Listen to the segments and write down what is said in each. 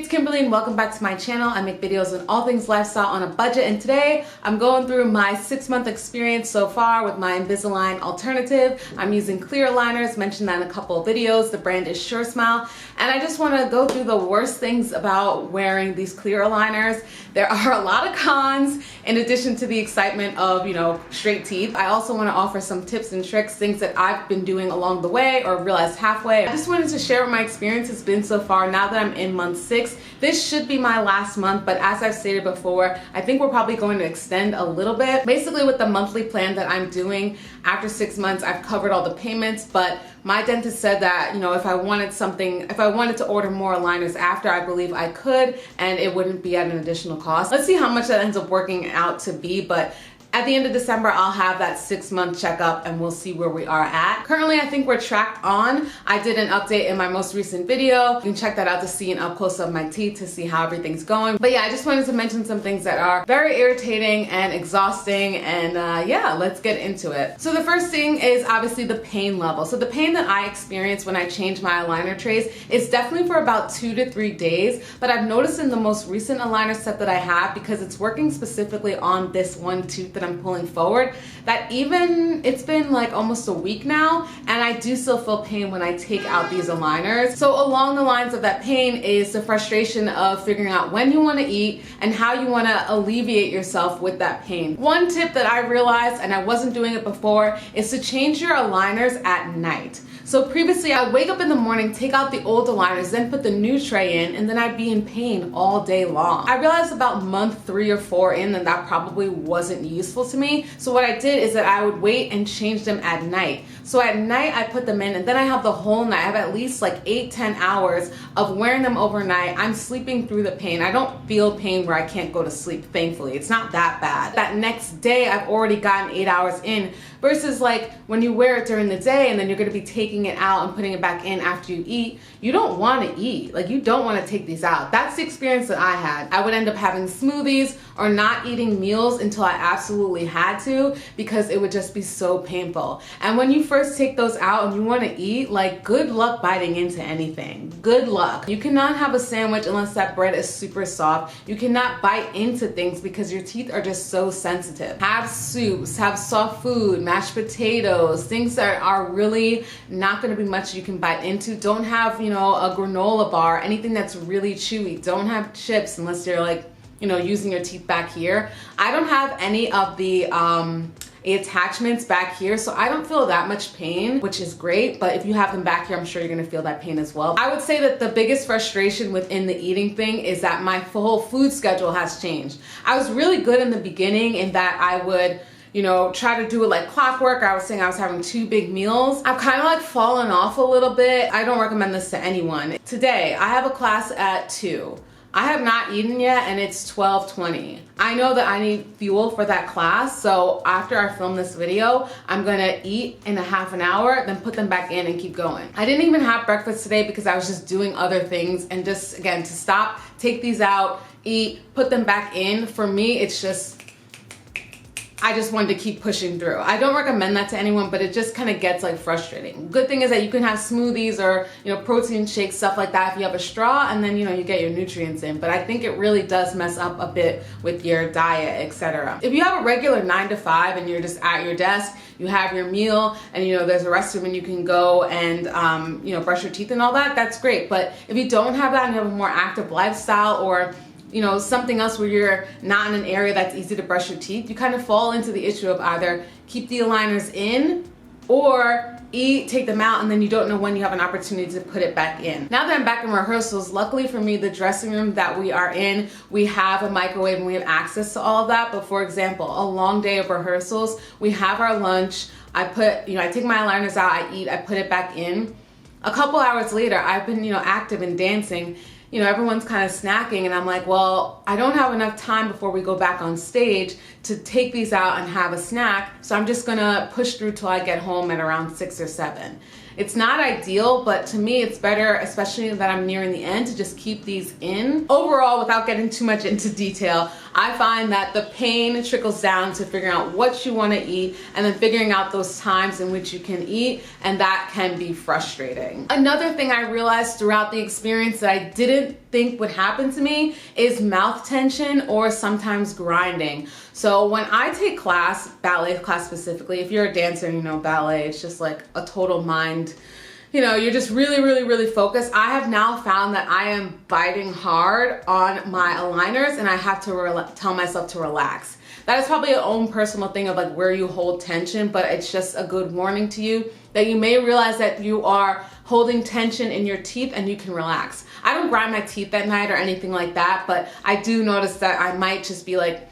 it's Kimberlee and welcome back to my channel. I make videos on all things lifestyle on a budget, and today I'm going through my 6-month experience so far with my Invisalign alternative. I'm using clear aligners, mentioned that in a couple of videos. The brand is Sure Smile, and I just want to go through the worst things about wearing these clear aligners. There are a lot of cons in addition to the excitement of, straight teeth. I also want to offer some tips and tricks, things that I've been doing along the way or realized halfway. I just wanted to share what my experience has been so far now that I'm in month 6. This should be my last month, but as I've stated before, I think we're probably going to extend a little bit. Basically, with the monthly plan that I'm doing, after 6 months, I've covered all the payments, but my dentist said that, if I wanted to order more aligners after, I believe I could, and it wouldn't be at an additional cost. Let's see how much that ends up working out to be, but at the end of December, I'll have that 6-month checkup and we'll see where we are at. Currently, I think we're tracked on. I did an update in my most recent video. You can check that out to see an up close of my teeth to see how everything's going. But yeah, I just wanted to mention some things that are very irritating and exhausting, and yeah, let's get into it. So the first thing is obviously the pain level. So the pain that I experience when I change my aligner trays is definitely for about 2 to 3 days, but I've noticed in the most recent aligner set that I have, because it's working specifically on this one tooth that I'm pulling forward, that even it's been like almost a week now and I do still feel pain when I take out these aligners. So along the lines of that pain is the frustration of figuring out when you want to eat and how you want to alleviate yourself with that pain. One tip that I realized, and I wasn't doing it before, is to change your aligners at night. So previously I'd wake up in the morning, take out the old aligners, then put the new tray in, and then I'd be in pain all day long. I realized about month 3 or 4 in that probably wasn't useful to me. So what I did is that I would wait and change them at night. So at night I put them in, and then I have the whole night. I have at least like 8-10 hours of wearing them overnight. I'm sleeping through the pain. I don't feel pain where I can't go to sleep, thankfully. It's not that bad. That next day I've already gotten 8 hours in, versus like when you wear it during the day and then you're gonna be taking it out and putting it back in after you eat. You don't want to eat. Like, you don't want to take these out. That's the experience that I had. I would end up having smoothies or not eating meals until I absolutely had to, because it would just be so painful. And when you first take those out and you want to eat, like, good luck biting into anything. Good luck. You cannot have a sandwich unless that bread is super soft. You cannot bite into things because your teeth are just so sensitive. Have soups, have soft food, mashed potatoes, things that are really not going to be much you can bite into. Don't have, a granola bar, anything that's really chewy. Don't have chips unless you're like, using your teeth back here. I don't have any of the attachments back here, so I don't feel that much pain, which is great. But if you have them back here, I'm sure you're gonna feel that pain as well. I would say that the biggest frustration within the eating thing is that my whole food schedule has changed. I was really good in the beginning in that I would try to do it like clockwork. I was saying I was having 2 big meals. I've kind of like fallen off a little bit. I don't recommend this to anyone. Today, I have a class at 2. I have not eaten yet and it's 12:20. I know that I need fuel for that class, so after I film this video, I'm gonna eat in a half an hour, then put them back in and keep going. I didn't even have breakfast today because I was just doing other things, and just, again, to stop, take these out, eat, put them back in, for me, it's just, I just wanted to keep pushing through. I don't recommend that to anyone, but it just kind of gets like frustrating. Good thing is that you can have smoothies or protein shakes, stuff like that, if you have a straw, and then you get your nutrients in. But I think it really does mess up a bit with your diet, etc. If you have a regular 9 to 5 and you're just at your desk, you have your meal, and there's a restroom and you can go and brush your teeth and all that, that's great. But if you don't have that and you have a more active lifestyle, or something else where you're not in an area that's easy to brush your teeth, you kind of fall into the issue of either keep the aligners in or eat, take them out, and then you don't know when you have an opportunity to put it back in. Now that I'm back in rehearsals, luckily for me, the dressing room that we are in, we have a microwave and we have access to all of that. But for example, a long day of rehearsals, we have our lunch, I take my aligners out, I eat, I put it back in. A couple hours later, I've been, active and dancing. Everyone's kind of snacking, and I'm like, well, I don't have enough time before we go back on stage to take these out and have a snack, so I'm just gonna push through till I get home at around 6 or 7. It's not ideal, but to me it's better, especially that I'm nearing the end, to just keep these in. Overall, without getting too much into detail, I find that the pain trickles down to figuring out what you want to eat and then figuring out those times in which you can eat, and that can be frustrating. Another thing I realized throughout the experience that I didn't think would happen to me is mouth tension or sometimes grinding. So when I take class, ballet class specifically, if you're a dancer and you know ballet, it's just like a total mind, you know, you're just really focused. I have now found that I am biting hard on my aligners and I have to tell myself to relax. That is probably your own personal thing of like where you hold tension, but it's just a good warning to you that you may realize that you are holding tension in your teeth and you can relax. I don't grind my teeth at night or anything like that, but I do notice that I might just be like,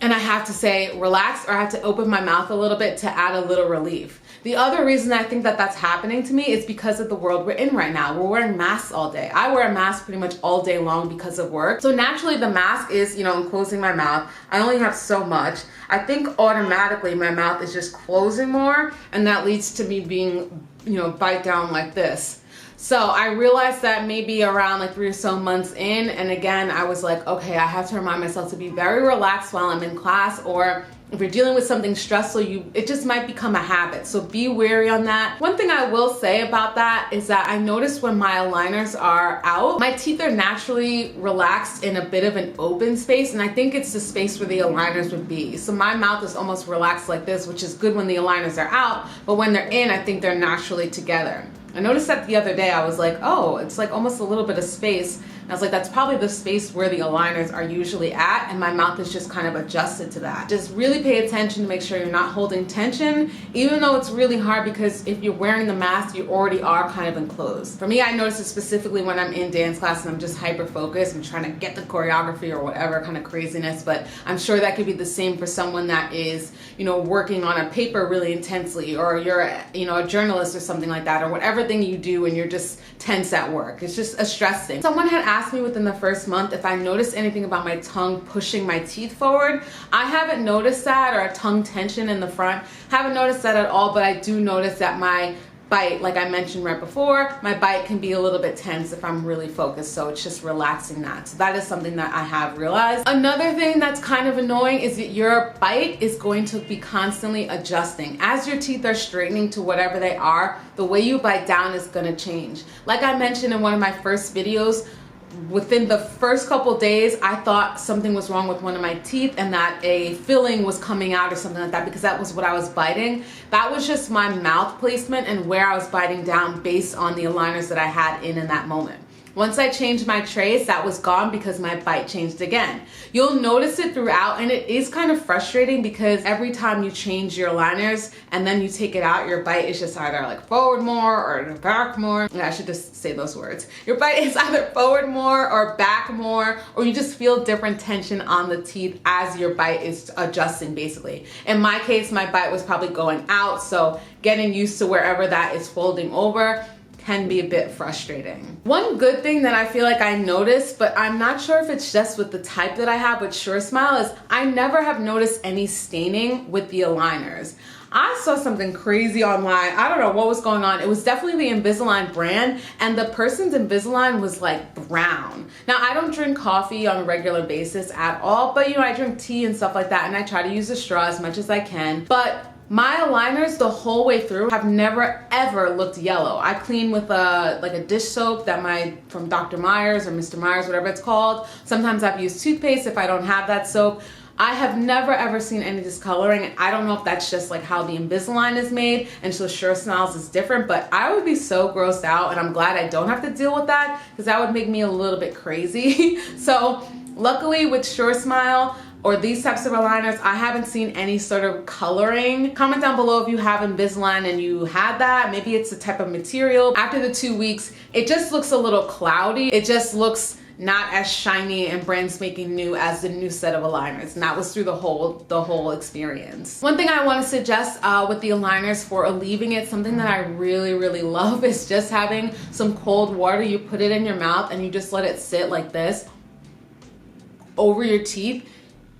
and I have to say relax, or I have to open my mouth a little bit to add a little relief. The other reason I think that that's happening to me is because of the world we're in right now. We're wearing masks all day. I wear a mask pretty much all day long because of work. So naturally the mask is, you know, enclosing my mouth. I only have so much. I think automatically my mouth is just closing more, and that leads to me being, you know, bite down like this. So I realized that maybe around like 3 or so months in, and again, I was like, okay, I have to remind myself to be very relaxed while I'm in class, or if you're dealing with something stressful, it just might become a habit. So be wary on that. One thing I will say about that is that I notice when my aligners are out, my teeth are naturally relaxed in a bit of an open space, and I think it's the space where the aligners would be. So my mouth is almost relaxed like this, which is good when the aligners are out, but when they're in, I think they're naturally together. I noticed that the other day. I was like, oh, it's like almost a little bit of space. And I was like, that's probably the space where the aligners are usually at, and my mouth is just kind of adjusted to that. Just really pay attention to make sure you're not holding tension, even though it's really hard, because if you're wearing the mask, you already are kind of enclosed. For me, I notice it specifically when I'm in dance class and I'm just hyper focused. I'm trying to get the choreography or whatever kind of craziness, but I'm sure that could be the same for someone that is, you know, working on a paper really intensely, or you're, you know, a journalist or something like that, or whatever thing you do and you're just tense at work. It's just a stress thing. Someone had asked me within the first month if I noticed anything about my tongue pushing my teeth forward. I haven't noticed that, or a tongue tension in the front. Haven't noticed that at all, but I do notice that my bite, like I mentioned right before, my bite can be a little bit tense if I'm really focused, so it's just relaxing that. So that is something that I have realized. Another thing that's kind of annoying is that your bite is going to be constantly adjusting. As your teeth are straightening to whatever they are, the way you bite down is gonna change. Like I mentioned in one of my first videos, within the first couple days, I thought something was wrong with one of my teeth and that a filling was coming out or something like that, because that was what I was biting. That was just my mouth placement and where I was biting down based on the aligners that I had in that moment. Once I changed my trays, that was gone because my bite changed again. You'll notice it throughout, and it is kind of frustrating because every time you change your aligners and then you take it out, your bite is just either like forward more or back more. I should just say those words. Your bite is either forward more or back more, or you just feel different tension on the teeth as your bite is adjusting basically. In my case, my bite was probably going out, so getting used to wherever that is folding over can be a bit frustrating. One good thing that I feel like I noticed, but I'm not sure if it's just with the type that I have with SureSmile, is I never have noticed any staining with the aligners. I saw something crazy online. I don't know what was going on. It was definitely the Invisalign brand, and the person's Invisalign was like brown. Now, I don't drink coffee on a regular basis at all, but you know, I drink tea and stuff like that, and I try to use a straw as much as I can. But my aligners the whole way through have never ever looked yellow. I clean with a dish soap that from Dr. Myers or Mr. Myers, whatever it's called. Sometimes I've used toothpaste if I don't have that soap. I have never ever seen any discoloring, and I don't know if that's just like how the Invisalign is made, and so SureSmiles is different, but I would be so grossed out, and I'm glad I don't have to deal with that, because that would make me a little bit crazy. So luckily with SureSmile, or these types of aligners, I haven't seen any sort of coloring. Comment down below if you have Invisalign and you had that. Maybe it's the type of material. After the 2 weeks, it just looks a little cloudy. It just looks not as shiny and brand spanking new as the new set of aligners, and that was through the whole experience. One thing I want to suggest with the aligners for alleviating it, something that I really love, is just having some cold water. You put it in your mouth and you just let it sit like this over your teeth.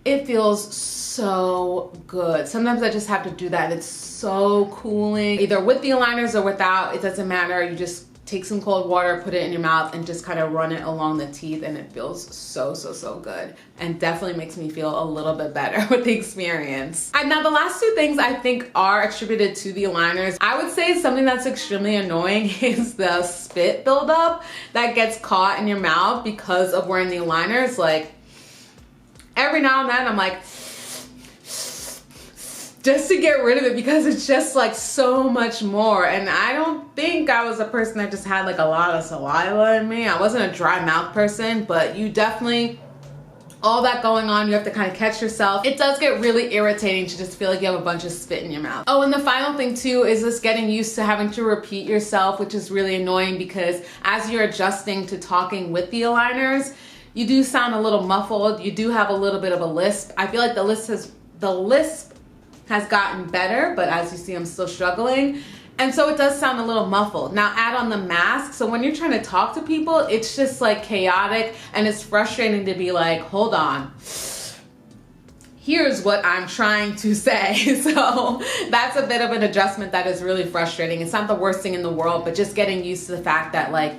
It feels so good. Sometimes I just have to do that. It's so cooling. Either with the aligners or without, it doesn't matter. You just take some cold water, put it in your mouth, and just kind of run it along the teeth, and it feels so good, and definitely makes me feel a little bit better with the experience. And now the last two things I think are attributed to the aligners. I would say something that's extremely annoying is the spit buildup that gets caught in your mouth because of wearing the aligners. Like every now and then I'm like, just to get rid of it, because it's just like so much more. And I don't think I was a person that just had like a lot of saliva in me. I wasn't a dry mouth person, but you definitely, all that going on, you have to kind of catch yourself. It does get really irritating to just feel like you have a bunch of spit in your mouth. Oh, and the final thing too is just getting used to having to repeat yourself, which is really annoying because as you're adjusting to talking with the aligners, you do sound a little muffled. You do have a little bit of a lisp. I feel like the lisp has gotten better, but as you see, I'm still struggling. And so it does sound a little muffled. Now add on the mask. So when you're trying to talk to people, it's just like chaotic, and it's frustrating to be like, hold on, here's what I'm trying to say. So that's a bit of an adjustment that is really frustrating. It's not the worst thing in the world, but just getting used to the fact that like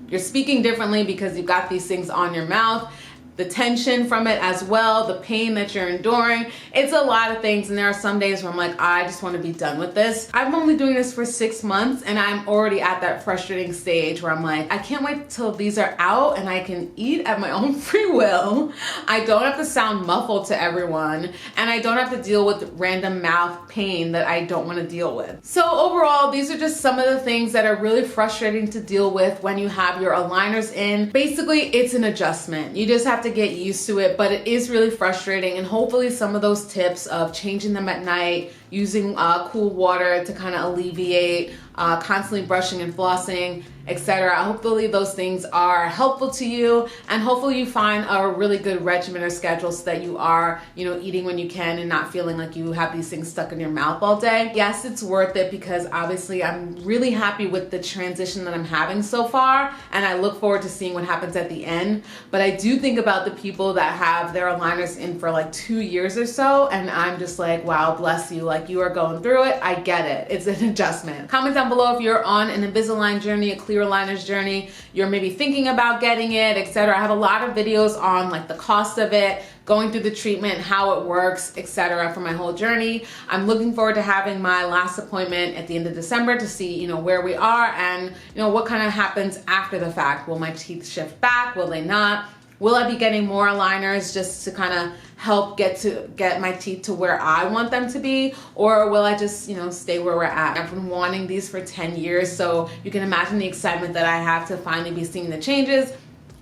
you're speaking differently because you've got these things on your mouth. The tension from it as well, the pain that you're enduring. It's a lot of things, and there are some days where I'm like, I just want to be done with this. I'm only doing this for 6 months, and I'm already at that frustrating stage where I'm like, I can't wait till these are out and I can eat at my own free will. I don't have to sound muffled to everyone, and I don't have to deal with random mouth pain that I don't want to deal with. So overall, these are just some of the things that are really frustrating to deal with when you have your aligners in. Basically, it's an adjustment. You just have to get used to it, but it is really frustrating, and hopefully some of those tips of changing them at night, using cool water to kind of alleviate, constantly brushing and flossing, etc. Hopefully those things are helpful to you, and hopefully you find a really good regimen or schedule so that you are, eating when you can and not feeling like you have these things stuck in your mouth all day. Yes, it's worth it because obviously I'm really happy with the transition that I'm having so far, and I look forward to seeing what happens at the end. But I do think about the people that have their aligners in for like 2 years or so, and I'm just like, wow, bless you. Like, you are going through it. I get it. It's an adjustment. Comment down below if you're on an Invisalign journey, a clear aligners journey, you're maybe thinking about getting it, etc. I have a lot of videos on like the cost of it, going through the treatment, how it works, etc. for my whole journey. I'm looking forward to having my last appointment at the end of December to see, where we are and, what kind of happens after the fact. Will my teeth shift back? Will they not? Will I be getting more aligners just to kind of help get my teeth to where I want them to be? Or will I just, stay where we're at? I've been wanting these for 10 years, so you can imagine the excitement that I have to finally be seeing the changes.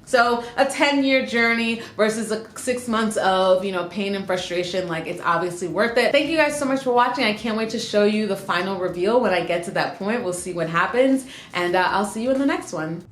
So a 10-year journey versus 6 months of, pain and frustration, like, it's obviously worth it. Thank you guys so much for watching. I can't wait to show you the final reveal when I get to that point. We'll see what happens, and I'll see you in the next one.